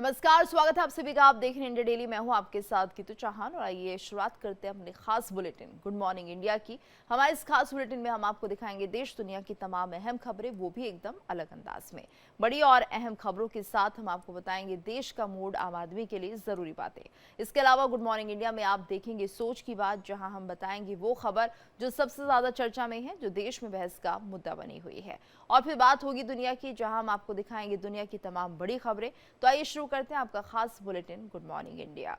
नमस्कार, स्वागत है आप सभी का। आप देख रहे हैं इंडिया डेली। मैं हूं आपके साथ कीतू चौहान और आइए शुरुआत करते हैं अपने खास बुलेटिन गुड मॉर्निंग इंडिया की। हमारे इस खास बुलेटिन में हम आपको दिखाएंगे देश दुनिया की तमाम अहम खबरें, वो भी एकदम अलग अंदाज में। बड़ी और अहम खबरों के साथ हम आपको बताएंगे देश का मूड, आम आदमी के लिए जरूरी बातें। इसके अलावा गुड मॉर्निंग इंडिया में आप देखेंगे सोच की बात, जहां हम बताएंगे वो खबर जो सबसे ज्यादा चर्चा में है, जो देश में बहस का मुद्दा बनी हुई है। और फिर बात होगी दुनिया की, जहां हम आपको दिखाएंगे दुनिया की तमाम बड़ी खबरें। तो आइए शुरू करते हैं आपका खास बुलेटिन गुड मॉर्निंग इंडिया।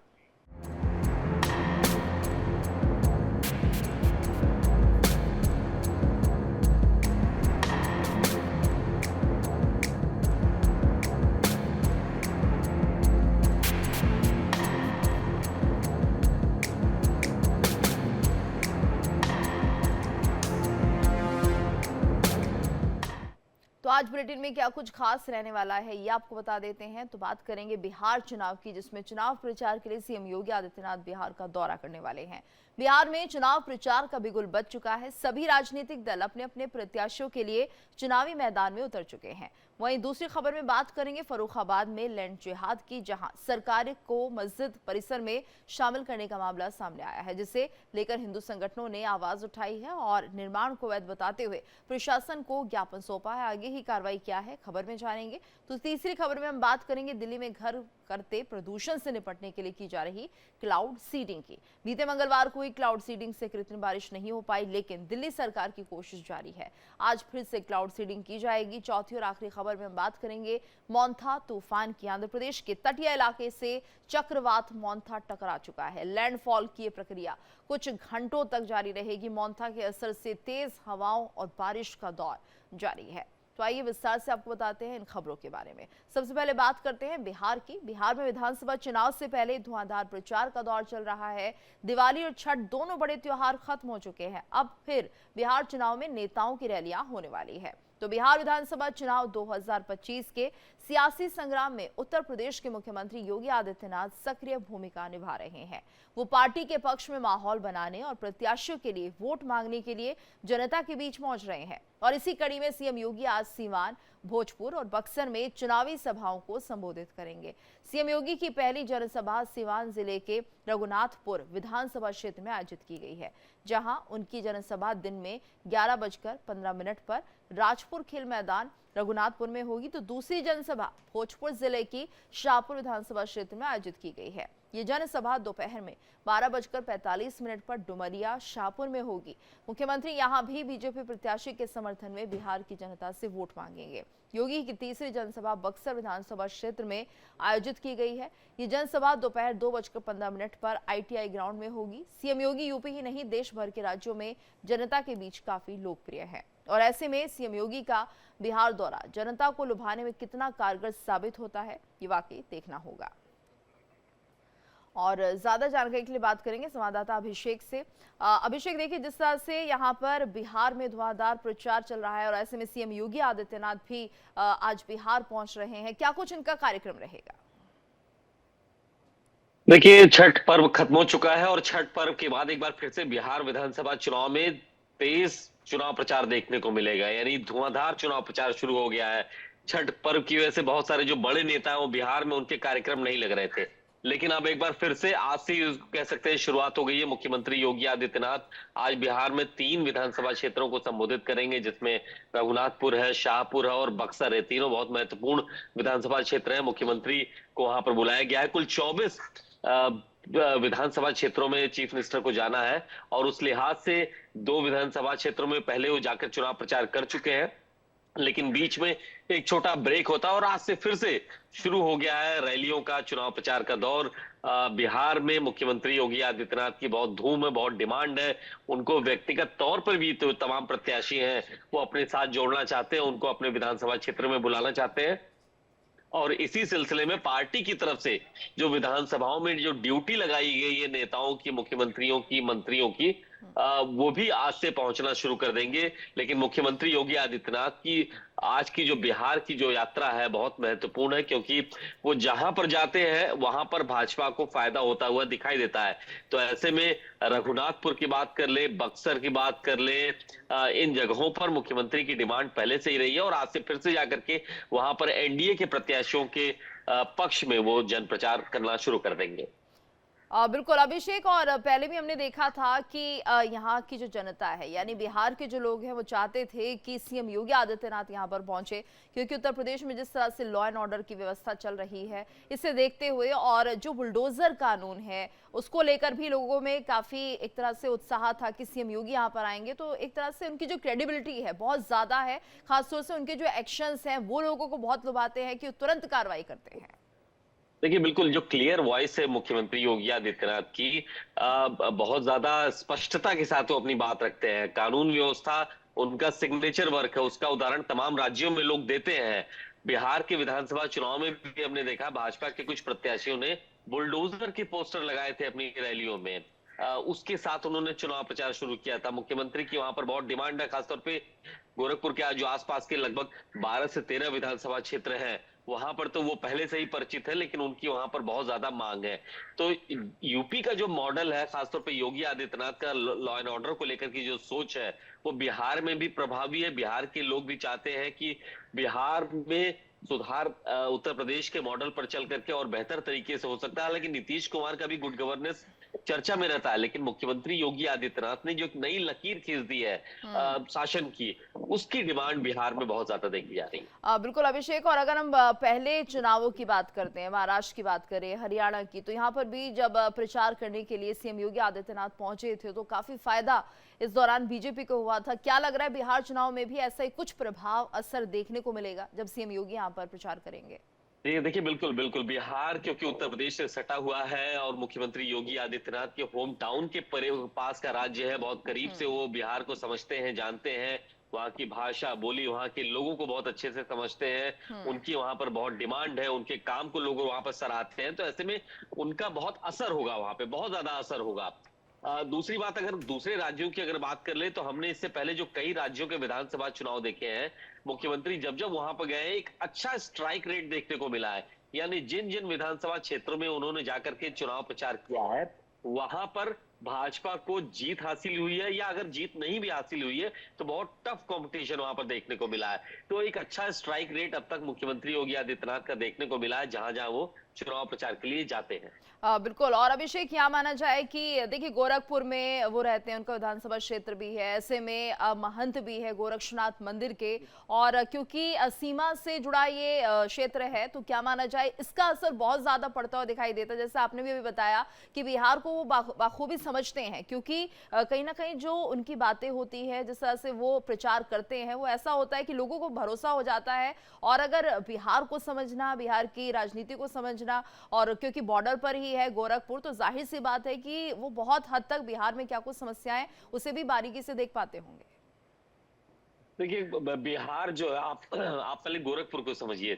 तो आज बुलेटिन में क्या कुछ खास रहने वाला है ये आपको बता देते हैं। तो बात करेंगे बिहार चुनाव की, जिसमें चुनाव प्रचार के लिए सीएम योगी आदित्यनाथ बिहार का दौरा करने वाले हैं। बिहार में चुनाव प्रचार का बिगुल बज चुका है। सभी राजनीतिक दल अपने अपने प्रत्याशियों के लिए चुनावी मैदान में उतर चुके हैं। वहीं दूसरी खबर में बात करेंगे फर्रुखाबाद में लैंड जिहाद की, जहां सरकार को मस्जिद परिसर में शामिल करने का मामला सामने आया है, जिसे लेकर हिंदू संगठनों ने आवाज उठाई है और निर्माण को वैध बताते हुए प्रशासन को ज्ञापन सौंपा है। आगे ही कार्रवाई क्या है, खबर में जानेंगे। तो तीसरी खबर में हम बात करेंगे दिल्ली में घर करते प्रदूषण से निपटने के लिए की जा रही क्लाउड सीडिंग की। बीते मंगलवार को हुई क्लाउड सीडिंग से कृत्रिम बारिश नहीं हो पाई, लेकिन दिल्ली सरकार की कोशिश जारी है। आज फिर से क्लाउड सीडिंग की जाएगी। चौथी और आखिरी खबर में हम बात करेंगे मोंथा तूफान की। आंध्र प्रदेश के तटीय इलाके से चक्रवात मोंथा टकरा चुका है। लैंडफॉल की प्रक्रिया कुछ घंटों तक जारी रहेगी। मोंथा के असर से तेज हवाओं और बारिश का दौर जारी है। तो आइए विस्तार से आपको बताते हैं इन खबरों के बारे में। सबसे पहले बात करते हैं बिहार की। बिहार में विधानसभा चुनाव से पहले धुआंधार प्रचार का दौर चल रहा है। दिवाली और छठ दोनों बड़े त्योहार खत्म हो चुके हैं। अब फिर बिहार चुनाव में नेताओं की रैलियां होने वाली है। तो बिहार विधानसभा चुनाव 2025 के सियासी संग्राम में उत्तर प्रदेश के मुख्यमंत्री योगी आदित्यनाथ सक्रिय भूमिका निभा रहे हैं। वो पार्टी के पक्ष में माहौल बनाने और प्रत्याशियों के लिए वोट मांगने के लिए जनता के बीच पहुंच रहे हैं। और इसी कड़ी में सीएम योगी आज सीवान, भोजपुर और बक्सर में चुनावी सभाओं को संबोधित करेंगे। सीएम योगी की पहली जनसभा सीवान जिले के रघुनाथपुर विधानसभा क्षेत्र में आयोजित की गई है, जहां उनकी जनसभा दिन में 11:15 पर राजपुर खेल मैदान रघुनाथपुर में होगी। तो दूसरी जनसभा भोजपुर जिले की शाहपुर विधानसभा क्षेत्र में आयोजित की गई है। ये जनसभा दोपहर में 12:45 पर डुमरिया शाहपुर में होगी। मुख्यमंत्री यहां भी बीजेपी प्रत्याशी के समर्थन में बिहार की जनता से वोट मांगेंगे। योगी की तीसरी जनसभा बक्सर विधानसभा क्षेत्र में आयोजित की गई है। ये जनसभा दोपहर 2:15 पर आईटीआई ग्राउंड में होगी। सीएम योगी यूपी ही नहीं, देश भर के राज्यों में जनता के बीच काफी लोकप्रिय है। और ऐसे में सीएम योगी का बिहार दौरा जनता को लुभाने में कितना कारगर साबित होता है, ये वाकई देखना होगा। और ज्यादा जानकारी के लिए बात करेंगे संवाददाता अभिषेक से। अभिषेक, देखिए जिस तरह से यहाँ पर बिहार में धुआंधार प्रचार चल रहा है और ऐसे में सीएम योगी आदित्यनाथ भी आज बिहार पहुंच रहे हैं, क्या कुछ इनका कार्यक्रम रहेगा? देखिए, छठ पर्व खत्म हो चुका है और छठ पर्व के बाद एक बार फिर से बिहार विधानसभा चुनाव में तेज चुनाव प्रचार देखने को मिलेगा। यानी धुआंधार चुनाव प्रचार शुरू हो गया है। छठ पर्व की वजह से बहुत सारे जो बड़े नेता हैं वो बिहार में उनके कार्यक्रम नहीं लग रहे थे, लेकिन अब एक बार फिर से आज से कह सकते हैं शुरुआत हो गई है। मुख्यमंत्री योगी आदित्यनाथ आज बिहार में 3 विधानसभा क्षेत्रों को संबोधित करेंगे, जिसमें रघुनाथपुर है, शाहपुर है और बक्सर है। तीनों बहुत महत्वपूर्ण विधानसभा क्षेत्र है। मुख्यमंत्री को वहां पर बुलाया गया है। कुल 24 विधानसभा क्षेत्रों में चीफ मिनिस्टर को जाना है और उस लिहाज से 2 विधानसभा क्षेत्रों में पहले वो जाकर चुनाव प्रचार कर चुके हैं, लेकिन बीच में एक छोटा ब्रेक होता है और आज से फिर से शुरू हो गया है रैलियों का, चुनाव प्रचार का दौर। बिहार में मुख्यमंत्री योगी आदित्यनाथ की बहुत धूम है, बहुत डिमांड है। उनको व्यक्तिगत तौर पर भी तो तमाम प्रत्याशी हैं वो अपने साथ जोड़ना चाहते हैं, उनको अपने विधानसभा क्षेत्र में बुलाना चाहते हैं। और इसी सिलसिले में पार्टी की तरफ से जो विधानसभाओं में जो ड्यूटी लगाई गई है नेताओं की, मुख्यमंत्रियों की, मंत्रियों की, वो भी आज से पहुंचना शुरू कर देंगे। लेकिन मुख्यमंत्री योगी आदित्यनाथ की आज की जो बिहार की जो यात्रा है बहुत महत्वपूर्ण है, क्योंकि वो जहां पर जाते हैं वहां पर भाजपा को फायदा होता हुआ दिखाई देता है। तो ऐसे में रघुनाथपुर की बात कर ले, बक्सर की बात कर ले, इन जगहों पर मुख्यमंत्री की डिमांड पहले से ही रही है और आज से फिर से जाकर के वहां पर एनडीए के प्रत्याशियों के पक्ष में वो जन प्रचार करना शुरू कर देंगे। बिल्कुल अभिषेक, और पहले भी हमने देखा था कि यहाँ की जो जनता है यानी बिहार के जो लोग हैं वो चाहते थे कि सीएम योगी आदित्यनाथ यहाँ पर पहुंचे, क्योंकि उत्तर प्रदेश में जिस तरह से लॉ एंड ऑर्डर की व्यवस्था चल रही है इसे देखते हुए और जो बुलडोजर कानून है उसको लेकर भी लोगों में काफी एक तरह से उत्साह था कि सीएम योगी यहाँ पर आएंगे, तो एक तरह से उनकी जो क्रेडिबिलिटी है बहुत ज्यादा है। खासतौर से उनके जो एक्शंस हैं वो लोगों को बहुत लुभाते हैं कि तुरंत कार्रवाई करते हैं। देखिए, बिल्कुल जो क्लियर वॉइस है मुख्यमंत्री योगी आदित्यनाथ की, बहुत ज्यादा स्पष्टता के साथ वो अपनी बात रखते हैं। कानून व्यवस्था उनका सिग्नेचर वर्क है, उसका उदाहरण तमाम राज्यों में लोग देते हैं। बिहार के विधानसभा चुनाव में भी हमने देखा भाजपा के कुछ प्रत्याशियों ने बुलडोजर के पोस्टर लगाए थे अपनी रैलियों में। उसके साथ उन्होंने चुनाव प्रचार शुरू किया था। मुख्यमंत्री की वहां पर बहुत डिमांड है, खासतौर पे गोरखपुर के जो आसपास के लगभग 12 से 13 विधानसभा क्षेत्र हैं वहां पर तो वो पहले से ही परिचित है, लेकिन उनकी वहां पर बहुत ज्यादा मांग है। तो यूपी का जो मॉडल है, खासतौर पे योगी आदित्यनाथ का लॉ एंड ऑर्डर को लेकर की जो सोच है वो बिहार में भी प्रभावी है। बिहार के लोग भी चाहते हैं कि बिहार में सुधार उत्तर प्रदेश के मॉडल पर चल करके और बेहतर तरीके से हो सकता है। हालांकि नीतीश कुमार का भी गुड गवर्नेंस चर्चा में रहता है, लेकिन मुख्यमंत्री योगी आदित्यनाथ ने जो एक नई लकीर खींच दी है शासन की, उसकी डिमांड बिहार में बहुत ज्यादा देखी जा रही है। बिल्कुल अभिषेक, और अगर हम पहले चुनावों की बात करते हैं, महाराष्ट्र की बात करें, हरियाणा की, तो यहाँ पर भी जब प्रचार करने के लिए सीएम योगी आदित्यनाथ पहुंचे थे तो काफी फायदा इस दौरान बीजेपी को हुआ था। क्या लग रहा है बिहार चुनाव में भी ऐसा ही कुछ प्रभाव असर देखने को मिलेगा जब सीएम योगी यहाँ पर प्रचार करेंगे? देखिए, बिल्कुल बिल्कुल बिहार क्योंकि उत्तर प्रदेश से सटा हुआ है और मुख्यमंत्री योगी आदित्यनाथ के होम टाउन के पास का राज्य है, बहुत करीब से वो बिहार को समझते हैं, जानते हैं। वहाँ की भाषा बोली वहाँ के लोगों को बहुत अच्छे से समझते हैं। उनकी वहां पर बहुत डिमांड है, उनके काम को लोग वहां पर सराहते हैं। तो ऐसे में उनका बहुत असर होगा, वहां पे बहुत ज्यादा असर होगा। दूसरी बात, अगर दूसरे राज्यों की अगर बात कर ले तो हमने इससे पहले जो कई राज्यों के विधानसभा चुनाव देखे हैं, मुख्यमंत्री जब जब वहां पर गए एक अच्छा स्ट्राइक रेट देखने को मिला है। यानी जिन जिन विधानसभा क्षेत्रों में उन्होंने जाकर के चुनाव प्रचार किया है वहां पर भाजपा को जीत हासिल हुई है, या अगर जीत नहीं भी हासिल हुई है तो बहुत टफ कंपटीशन वहां पर देखने को मिला है। तो एक अच्छा स्ट्राइक रेट अब तक मुख्यमंत्री योगी आदित्यनाथ का देखने को मिला है जहां जहां वो चुनाव प्रचार के लिए जाते हैं। बिल्कुल, और अभिषेक यहाँ माना जाए कि देखिए गोरखपुर में वो रहते हैं, उनका विधानसभा क्षेत्र भी है, ऐसे में महंत भी है गोरक्षनाथ मंदिर के, और क्योंकि सीमा से जुड़ा ये क्षेत्र है तो क्या माना जाए इसका असर बहुत ज्यादा पड़ता हुआ दिखाई देता है। जैसे आपने भी अभी बताया कि बिहार को वो बाखूबी समझते हैं, क्योंकि कहीं ना कहीं जो उनकी बातें होती है, जिस तरह से वो प्रचार करते हैं, वो ऐसा होता है कि लोगों को भरोसा हो जाता है। और अगर बिहार को समझना, बिहार की राजनीति को समझना, और क्योंकि बॉर्डर पर ही है गोरखपुर, तो जाहिर सी बात है कि वो बहुत हद तक बिहार में क्या कुछ समस्याएं उसे भी बारीकी से देख पाते होंगे। देखिए, बिहार जो है, आप पहले गोरखपुर को समझिए।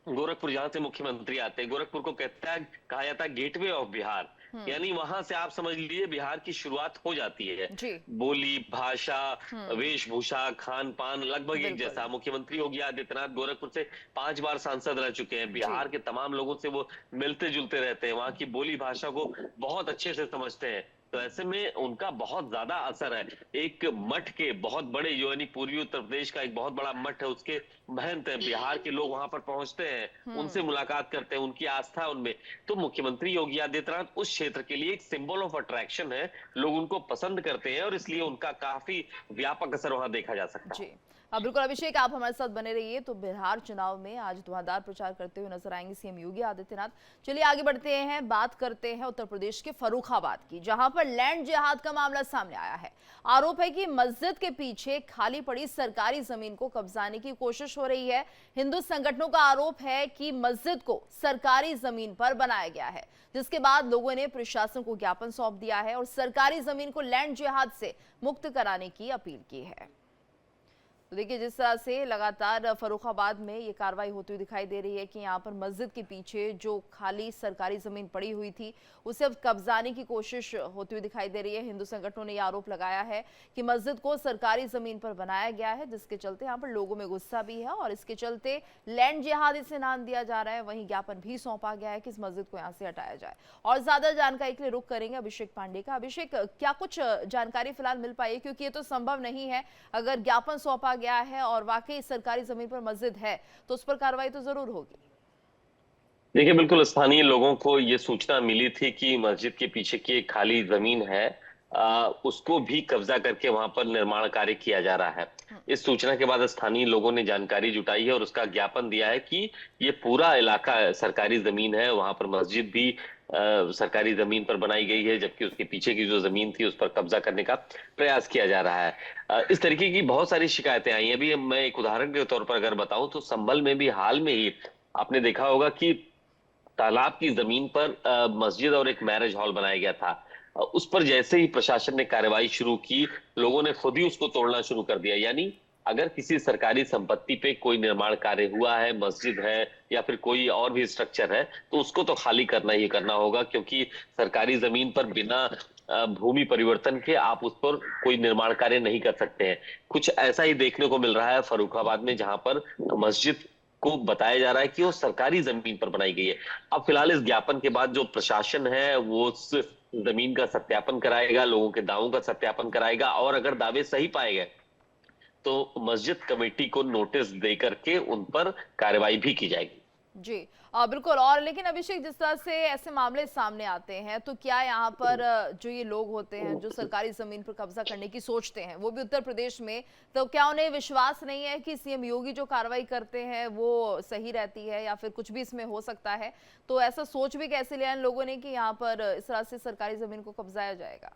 गोरखपुर जहां से मुख्यमंत्री आते हैं, गोरखपुर को कहा जाता है गेटवे ऑफ बिहार। यानी वहां से आप समझ लीजिए बिहार की शुरुआत हो जाती है। बोली, भाषा, वेशभूषा, खान पान लगभग एक जैसा। मुख्यमंत्री योगी आदित्यनाथ गोरखपुर से 5 बार सांसद रह चुके हैं। बिहार के तमाम लोगों से वो मिलते जुलते रहते हैं, वहां की बोली भाषा को बहुत अच्छे से समझते हैं। तो ऐसे में उनका बहुत ज्यादा असर है। एक मठ के बहुत बड़े, जो यानी पूर्वी उत्तर प्रदेश का एक बहुत बड़ा मठ है, उसके महंत हैं, बिहार के लोग वहां पर पहुंचते हैं, उनसे मुलाकात करते हैं, उनकी आस्था है उनमें। तो मुख्यमंत्री योगी आदित्यनाथ उस क्षेत्र के लिए एक सिंबल ऑफ अट्रैक्शन है, लोग उनको पसंद करते हैं और इसलिए उनका काफी व्यापक असर वहां देखा जा सकता है। बिल्कुल अभिषेक, आप हमारे साथ बने रहिए। तो बिहार चुनाव में आज धुआंधार प्रचार करते हुए नजर आएंगे सीएम योगी आदित्यनाथ। चलिए आगे बढ़ते हैं, बात करते हैं उत्तर प्रदेश के फर्रुखाबाद की, जहां पर लैंड जिहाद का मामला सामने आया है। आरोप है कि मस्जिद के पीछे खाली पड़ी सरकारी जमीन को कब्जाने की कोशिश हो रही है। हिंदू संगठनों का आरोप है कि मस्जिद को सरकारी जमीन पर बनाया गया है, जिसके बाद लोगों ने प्रशासन को ज्ञापन सौंप दिया है और सरकारी जमीन को लैंड जिहाद से मुक्त कराने की अपील की है। तो देखिए जिस तरह से लगातार फर्रुखाबाद में ये कार्रवाई होती हुई दिखाई दे रही है कि यहाँ पर मस्जिद के पीछे जो खाली सरकारी जमीन पड़ी हुई थी उसे अब कब्जाने की कोशिश होती हुई दिखाई दे रही है। हिंदू संगठनों ने ये आरोप लगाया है कि मस्जिद को सरकारी जमीन पर बनाया गया है, जिसके चलते यहाँ पर लोगों में गुस्सा भी है और इसके चलते लैंड जिहाद इसे नाम दिया जा रहा है। वहीं ज्ञापन भी सौंपा गया है कि इस मस्जिद को यहाँ से हटाया जाए। और ज्यादा जानकारी के लिए रुख करेंगे अभिषेक पांडे का। अभिषेक, क्या कुछ जानकारी फिलहाल मिल पाई है, क्योंकि ये तो संभव नहीं है, अगर ज्ञापन सौंपा गया है और वाकई सरकारी जमीन पर मस्जिद है तो उस पर कार्रवाई तो जरूर होगी। देखिए, बिल्कुल स्थानीय लोगों को ये सूचना मिली थी कि मस्जिद के पीछे की एक खाली जमीन है, उसको भी कब्जा करके वहां पर निर्माण कार्य किया जा रहा है। इस सूचना के बाद स्थानीय लोगों ने जानकारी जुटाई है और उसका ज्ञापन दिया है कि ये पूरा इलाका सरकारी जमीन है, वहां पर मस्जिद भी सरकारी जमीन पर बनाई गई है, जबकि उसके पीछे की जो जमीन थी उस पर कब्जा करने का प्रयास किया जा रहा है। इस तरीके की बहुत सारी शिकायतें आई हैं। अभी मैं एक उदाहरण के तौर पर अगर बताऊं तो संभल में भी हाल में ही आपने देखा होगा कि तालाब की जमीन पर मस्जिद और एक मैरिज हॉल बनाया गया था। उस पर जैसे ही प्रशासन ने कार्रवाई शुरू की, लोगों ने खुद ही उसको तोड़ना शुरू कर दिया। यानी अगर किसी सरकारी संपत्ति पे कोई निर्माण कार्य हुआ है, मस्जिद है या फिर कोई और भी स्ट्रक्चर है, तो उसको तो खाली करना ही करना होगा, क्योंकि सरकारी जमीन पर बिना भूमि परिवर्तन के आप उस पर कोई निर्माण कार्य नहीं कर सकते हैं। कुछ ऐसा ही देखने को मिल रहा है फर्रुखाबाद में, जहां पर मस्जिद को बताया जा रहा है कि वो सरकारी जमीन पर बनाई गई है। अब फिलहाल इस ज्ञापन के बाद जो प्रशासन है वो उस जमीन का सत्यापन कराएगा, लोगों के दावों का सत्यापन कराएगा और अगर दावे सही पाए गए तो मस्जिद कमेटी को नोटिस दे करके उन पर कार्रवाई भी की जाएगी। जी बिल्कुल। और लेकिन अभिषेक, जिस तरह से ऐसे मामले सामने आते हैं तो क्या यहाँ पर जो ये लोग होते हैं जो सरकारी जमीन पर कब्जा करने की सोचते हैं, वो भी उत्तर प्रदेश में, तो क्या उन्हें विश्वास नहीं है कि सीएम योगी जो कार्रवाई करते हैं वो सही रहती है या फिर कुछ भी इसमें हो सकता है? तो ऐसा सोच भी कैसे लिया इन लोगों ने कि यहाँ पर इस तरह से सरकारी जमीन को कब्जाया जाएगा?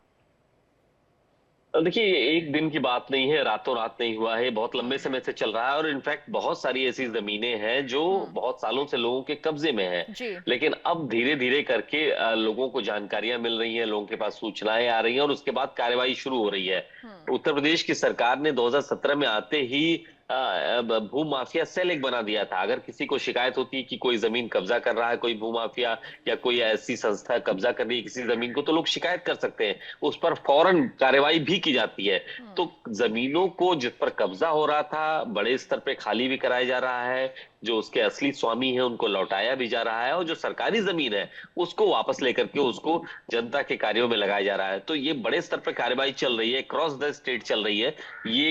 देखिए, ये एक दिन की बात नहीं है, रातों रात नहीं हुआ है, बहुत लंबे समय से चल रहा है और इनफैक्ट बहुत सारी ऐसी जमीनें हैं जो बहुत सालों से लोगों के कब्जे में है। जी। लेकिन अब धीरे धीरे करके लोगों को जानकारियां मिल रही हैं, लोगों के पास सूचनाएं आ रही हैं और उसके बाद कार्रवाई शुरू हो रही है। उत्तर प्रदेश की सरकार ने 2017 में आते ही भू माफिया सेल एक बना दिया था। अगर किसी को शिकायत होती है कि कोई जमीन कब्जा कर रहा है, कोई भू माफिया या कोई ऐसी संस्था कब्जा कर रही है किसी जमीन को, तो लोग शिकायत कर सकते हैं, उस पर फौरन कार्रवाई भी की जाती है। तो जमीनों को जिस पर कब्जा हो रहा था बड़े स्तर पे खाली भी कराया जा रहा है, जो उसके असली स्वामी है उनको लौटाया भी जा रहा है और जो सरकारी जमीन है उसको वापस लेकर के उसको जनता के कार्यों में लगाया जा रहा है। तो ये बड़े स्तर पर कार्रवाई चल रही है, क्रॉस द स्टेट चल रही है। ये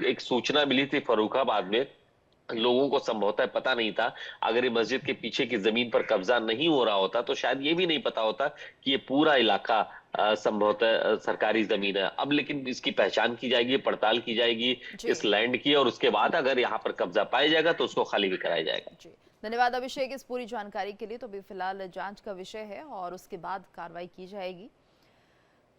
एक सूचना मिली थी फर्रुखाबाद में, लोगों को संभवतः पता नहीं था। अगर ये मस्जिद के पीछे की जमीन पर कब्जा नहीं हो रहा होता तो शायद ये भी नहीं पता होता कि ये पूरा इलाका संभवतः सरकारी जमीन है। अब लेकिन इसकी पहचान की जाएगी, पड़ताल की जाएगी इस लैंड की, और उसके बाद अगर यहाँ पर कब्जा पाया जाएगा तो उसको खाली भी कराया जाएगा। जी, धन्यवाद अभिषेक इस पूरी जानकारी के लिए। तो अभी फिलहाल जांच का विषय है और उसके बाद कार्रवाई की जाएगी।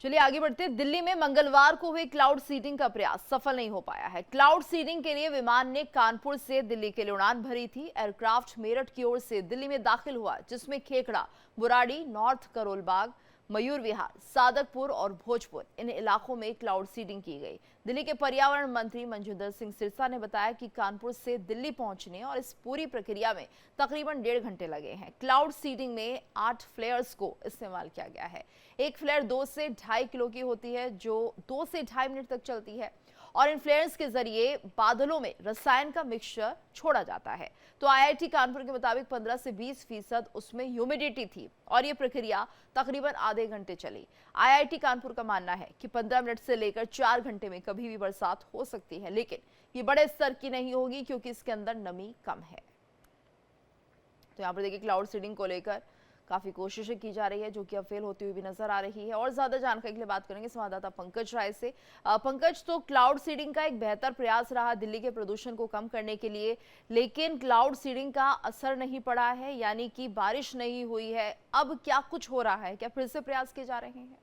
चलिए आगे बढ़ते हैं। दिल्ली में मंगलवार को हुई क्लाउड सीडिंग का प्रयास सफल नहीं हो पाया है। क्लाउड सीडिंग के लिए विमान ने कानपुर से दिल्ली के लिए उड़ान भरी थी। एयरक्राफ्ट मेरठ की ओर से दिल्ली में दाखिल हुआ, जिसमें खेखड़ा, बुराड़ी, नॉर्थ करोलबाग, मयूर विहार, सादकपुर और भोजपुर, इन इलाकों में क्लाउड सीडिंग की गई। दिल्ली के पर्यावरण मंत्री मंजिंदर सिंह सिरसा ने बताया कि कानपुर से दिल्ली पहुंचने और इस पूरी प्रक्रिया में तकरीबन 1.5 घंटे लगे हैं। क्लाउड सीडिंग में 8 फ्लेयर्स को इस्तेमाल किया गया है। एक फ्लेयर 2 से 2.5 किलो की होती है, जो 2 से 2.5 मिनट तक चलती है और इन फ्लेयर्स के जरिए बादलों में रसायन का मिक्सचर छोड़ा जाता है। तो आईआईटी कानपुर के मुताबिक 15 से 20% उसमें ह्यूमिडिटी थी और ये प्रक्रिया तकरीबन आधे घंटे चली। आईआईटी कानपुर का मानना है कि 15 मिनट से लेकर 4 घंटे में कभी भी बरसात हो सकती है, लेकिन ये बड़े स्तर की नहीं होगी क्योंकि इसके अंदर नमी कम है। तो यहाँ पर देखिए क्लाउड सीडिंग को लेकर काफी कोशिशें की जा रही है, जो कि अब फेल होती हुई भी नजर आ रही है। और ज्यादा जानकारी के लिए बात करेंगे संवाददाता पंकज राय से। पंकज, तो क्लाउड सीडिंग का एक बेहतर प्रयास रहा दिल्ली के प्रदूषण को कम करने के लिए, लेकिन क्लाउड सीडिंग का असर नहीं पड़ा है, यानी कि बारिश नहीं हुई है। अब क्या कुछ हो रहा है? क्या फिर से प्रयास किए जा रहे हैं?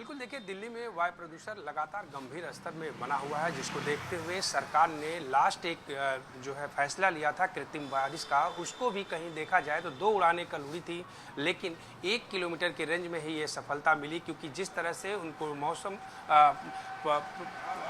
बिल्कुल, देखिए दिल्ली में वायु प्रदूषण लगातार गंभीर स्तर में बना हुआ है, जिसको देखते हुए सरकार ने लास्ट एक जो है फैसला लिया था कृत्रिम बारिश का, उसको भी कहीं देखा जाए तो 2 उड़ानें कल उड़ी थी, लेकिन 1 किलोमीटर के रेंज में ही ये सफलता मिली, क्योंकि जिस तरह से उनको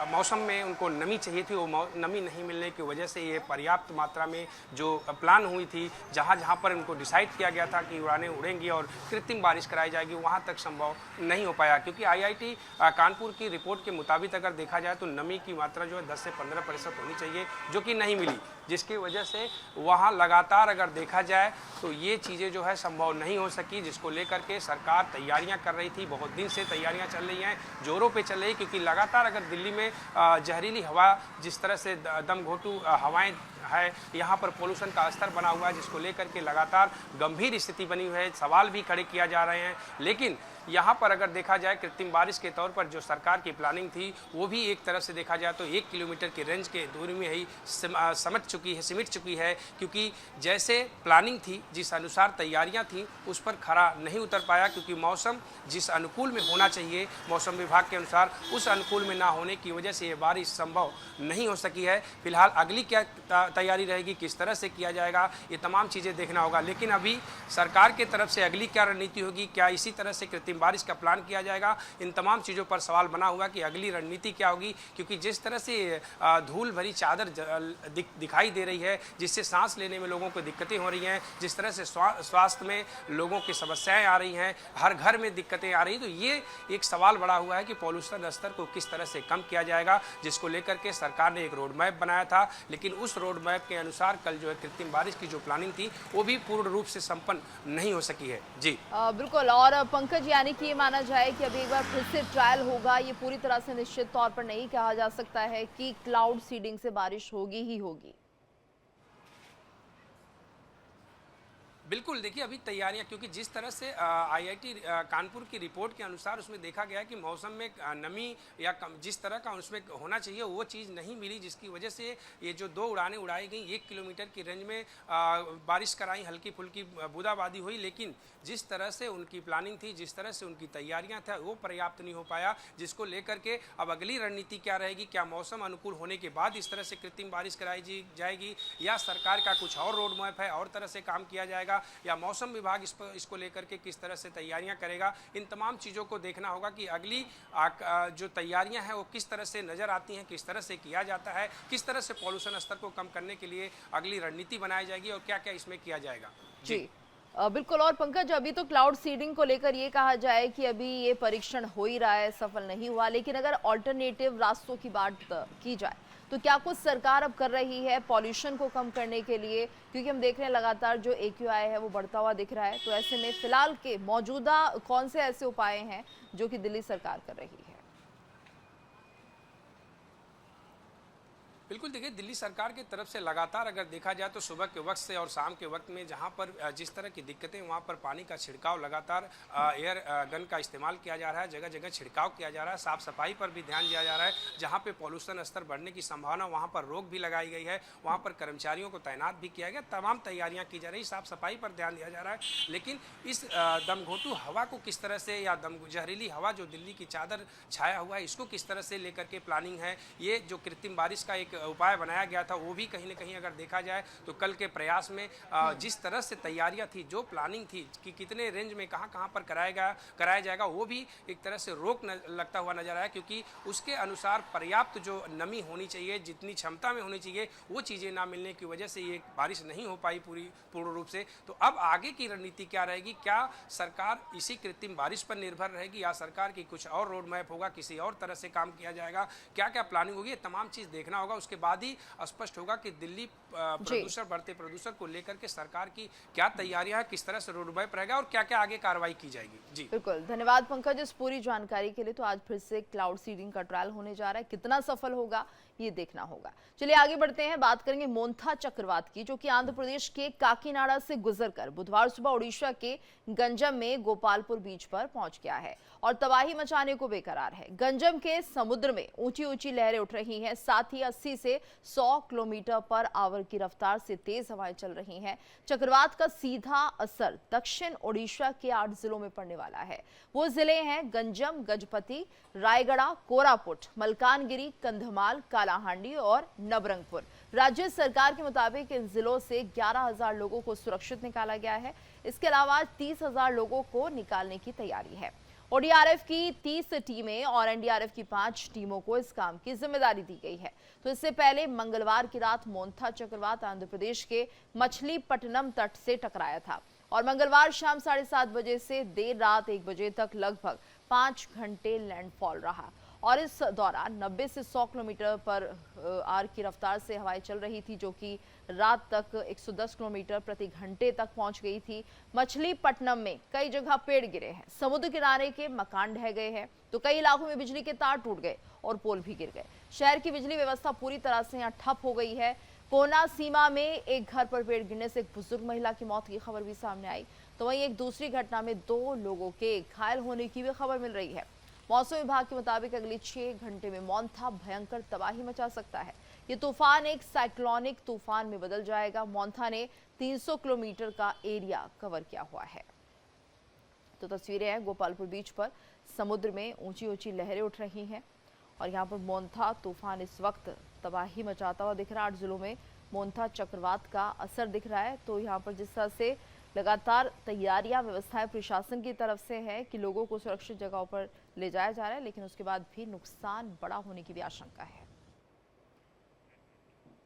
मौसम में उनको नमी चाहिए थी, वो नमी नहीं मिलने की वजह से ये पर्याप्त मात्रा में जो प्लान हुई थी, जहाँ जहाँ पर उनको डिसाइड किया गया था कि उड़ानें उड़ेंगी और कृत्रिम बारिश कराई जाएगी, वहाँ तक संभव नहीं हो पाया, क्योंकि आईआईटी कानपुर की रिपोर्ट के मुताबिक अगर देखा जाए तो नमी की मात्रा जो है 10 से 15% होनी चाहिए, जो कि नहीं मिली, जिसकी वजह से वहाँ लगातार अगर देखा जाए तो ये चीज़ें जो है संभव नहीं हो सकी, जिसको लेकर के सरकार तैयारियां कर रही थी। बहुत दिन से तैयारियां चल रही हैं, जोरों पे चल रही, क्योंकि लगातार अगर दिल्ली में जहरीली हवा, जिस तरह से दम घोटू हवाएं है, यहाँ पर पोल्यूशन का स्तर बना हुआ है, जिसको लेकर के लगातार गंभीर स्थिति बनी हुई है, सवाल भी खड़े किया जा रहे हैं। लेकिन यहाँ पर अगर देखा जाए कृत्रिम बारिश के तौर पर जो सरकार की प्लानिंग थी, वो भी एक तरह से देखा जाए तो 1 किलोमीटर की रेंज के दूरी में ही सिमट चुकी है, क्योंकि जैसे प्लानिंग थी, जिस अनुसार तैयारियां थी, उस पर खरा नहीं उतर पाया, क्योंकि मौसम जिस अनुकूल में होना चाहिए मौसम विभाग के अनुसार, उस अनुकूल में ना होने की वजह से ये बारिश संभव नहीं हो सकी है। फिलहाल अगली क्या तैयारी रहेगी, किस तरह से किया जाएगा, ये तमाम चीज़ें देखना होगा। लेकिन अभी सरकार की तरफ से अगली क्या रणनीति होगी, क्या इसी तरह से कृत्रिम बारिश का प्लान किया जाएगा, इन तमाम चीज़ों पर सवाल बना हुआ कि अगली रणनीति क्या होगी, क्योंकि जिस तरह से धूल भरी चादर दिखाई दे रही है, जिससे सांस लेने में लोगों को दिक्कतें हो रही हैं, जिस तरह से स्वास्थ्य में लोगों की समस्याएं आ रही हैं, हर घर में दिक्कतें आ रही, तो ये एक सवाल बड़ा हुआ है कि पॉल्यूशन स्तर को किस तरह से कम किया जाएगा, जिसको लेकर के सरकार ने एक रोड मैप बनाया था। लेकिन उस रोड मैप के अनुसार कल जो है कृत्रिम बारिश की जो प्लानिंग थी, वो भी पूर्ण रूप से संपन्न नहीं हो सकी है। जी बिल्कुल। और पंकज, यानी कि ये माना जाए कि अभी एक बार फिर से ट्रायल होगा, ये पूरी तरह से निश्चित तौर पर नहीं कहा जा सकता है कि क्लाउड सीडिंग से बारिश होगी ही होगी। बिल्कुल, देखिए अभी तैयारियां, क्योंकि जिस तरह से आईआईटी कानपुर की रिपोर्ट के अनुसार उसमें देखा गया कि मौसम में नमी या जिस तरह का उसमें होना चाहिए वो चीज़ नहीं मिली, जिसकी वजह से ये जो 2 उड़ानें उड़ाई गई, 1 किलोमीटर की रेंज में बारिश कराई, हल्की फुल्की बूंदाबांदी हुई, लेकिन जिस तरह से उनकी प्लानिंग थी, जिस तरह से उनकी तैयारियां था, वो पर्याप्त नहीं हो पाया, जिसको लेकर के अब अगली रणनीति क्या रहेगी, क्या मौसम अनुकूल होने के बाद इस तरह से कृत्रिम बारिश कराई जाएगी, या सरकार का कुछ और रोड मैप है, और तरह से काम किया जाएगा, या मौसम विभाग इसको लेकर के किस तरह से तैयारियां करेगा। इन तमाम चीज़ों को देखना होगा कि अगली जो तैयारियां हैं वो किस तरह से नज़र आती हैं, किस तरह से किया जाता है, किस तरह से पॉल्यूशन स्तर को कम करने के लिए अगली रणनीति बनाई जाएगी, और क्या क्या इसमें किया जाएगा। जी बिल्कुल। और पंकज, अभी तो क्लाउड सीडिंग को लेकर ये कहा जाए कि अभी ये परीक्षण हो ही रहा है, सफल नहीं हुआ, लेकिन अगर ऑल्टरनेटिव रास्तों की बात की जाए तो क्या कुछ सरकार अब कर रही है पॉल्यूशन को कम करने के लिए? क्योंकि हम देख रहे हैं लगातार जो AQI है वो बढ़ता हुआ दिख रहा है, तो ऐसे में फिलहाल के मौजूदा कौन से ऐसे उपाय हैं जो कि दिल्ली सरकार कर रही है? बिल्कुल, देखिए दिल्ली सरकार की तरफ से लगातार अगर देखा जाए तो सुबह के वक्त से और शाम के वक्त में जहां पर जिस तरह की दिक्कतें, वहां पर पानी का छिड़काव, लगातार एयर गन का इस्तेमाल किया जा रहा है, जगह जगह छिड़काव किया जा रहा है, साफ सफाई पर भी ध्यान दिया जा रहा है, जहां पे पॉल्यूशन स्तर बढ़ने की संभावना, वहां पर रोक भी लगाई गई है, वहां पर कर्मचारियों को तैनात भी किया गया, तमाम तैयारियां की जा रही, साफ सफाई पर ध्यान दिया जा रहा है। लेकिन इस दमघोटू हवा को किस तरह से, या जहरीली हवा जो दिल्ली की चादर छाया हुआ है, इसको किस तरह से लेकर के प्लानिंग है, ये जो कृत्रिम बारिश का एक उपाय बनाया गया था, वो भी कहीं ना कहीं अगर देखा जाए तो कल के प्रयास में जिस तरह से तैयारियां थी, जो प्लानिंग थी कि कितने रेंज में कहां पर कराया जाएगा, वो भी एक तरह से रोक लगता हुआ नजर आया, क्योंकि उसके अनुसार पर्याप्त जो नमी होनी चाहिए, जितनी क्षमता में होनी चाहिए, वो चीज़ें ना मिलने की वजह से ये बारिश नहीं हो पाई पूर्ण रूप से। तो अब आगे की रणनीति क्या रहेगी, क्या सरकार इसी कृत्रिम बारिश पर निर्भर रहेगी, या सरकार की कुछ और रोड मैप होगा, किसी और तरह से काम किया जाएगा, क्या क्या प्लानिंग होगी, ये तमाम चीज़ देखना होगा। उसके बाद ही स्पष्ट होगा कि दिल्ली बढ़ते प्रदूषण को लेकर के सरकार की क्या तैयारियां हैं, किस तरह से रोड मैप रहेगा, और क्या क्या आगे कार्रवाई की जाएगी। जी बिल्कुल, धन्यवाद पंकज इस पूरी जानकारी के लिए। तो आज फिर से क्लाउड सीडिंग का ट्रायल होने जा रहा है, कितना सफल होगा ये देखना होगा। चलिए आगे बढ़ते हैं, बात करेंगे मोंथा चक्रवात की, जो कि आंध्र प्रदेश के काकीनाडा से गुजरकर बुधवार सुबह ओडिशा के गंजम में गोपालपुर बीच पर पहुंच गया है और तबाही मचाने को बेकरार है। गंजम के समुद्र में ऊंची ऊंची लहरें उठ रही हैं, साथ ही 80 से 100 किलोमीटर पर आवर की रफ्तार से तेज हवाएं चल रही हैं। चक्रवात का सीधा असर दक्षिण ओडिशा के 8 जिलों में पड़ने वाला है। वो जिले हैं गंजम, गजपति, रायगढ़, कोरापुट, मलकानगिरी, कंधमाल, कालाहांडी और नवरंगपुर। राज्य सरकार के मुताबिक इन जिलों से 11,000 लोगों को सुरक्षित निकाला गया है। इसके अलावा 30,000 लोगों को निकालने की तैयारी है। ओडीआरएफ की 30 टीमें और एनडीआरएफ की 5 टीमों को इस काम की जिम्मेदारी दी गई है। तो इससे पहले मंगलवार की रात मोंथा चक्रवात आंध्र प्रदेश के मछलीपट्टनम तट से टकराया था और मंगलवार शाम 7:30 बजे से देर रात 1 बजे तक लगभग 5 घंटे लैंडफॉल रहा और इस दौरान 90 से 100 किलोमीटर पर आवर की रफ्तार से हवाएं चल रही थी, जो कि रात तक 110 किलोमीटर प्रति घंटे तक पहुंच गई थी। मछलीपट्टनम में कई जगह पेड़ गिरे हैं, समुद्र किनारे के मकान ढह गए हैं, तो कई इलाकों में बिजली के तार टूट गए और पोल भी गिर गए। शहर की बिजली व्यवस्था पूरी तरह से यहाँ ठप हो गई है। कोना सीमा में एक घर पर पेड़ गिरने से एक बुजुर्ग महिला की मौत की खबर भी सामने आई, तो वहीं एक दूसरी घटना में 2 लोगों के घायल होने की भी खबर मिल रही है। मौसम विभाग के मुताबिक अगले 6 घंटे में मोंथा भयंकर तबाही मचा सकता है। ये तूफान एक साइक्लोनिक तूफान में बदल जाएगा। मोंथा ने 300 किलोमीटर का एरिया कवर किया हुआ है। तो तस्वीरें हैं गोपालपुर बीच पर, समुद्र में ऊंची ऊंची लहरें उठ रही हैं और यहाँ पर मोंथा तूफान इस वक्त तबाही मचाता हुआ दिख रहा है। 8 जिलों में मोंथा चक्रवात का असर दिख रहा है। तो यहाँ पर जिस तरह से लगातार तैयारियां, व्यवस्थाएं प्रशासन की तरफ से है कि लोगों को सुरक्षित जगहों पर ले जाया जा रहा है, लेकिन उसके बाद भी नुकसान बड़ा होने की भी आशंका है।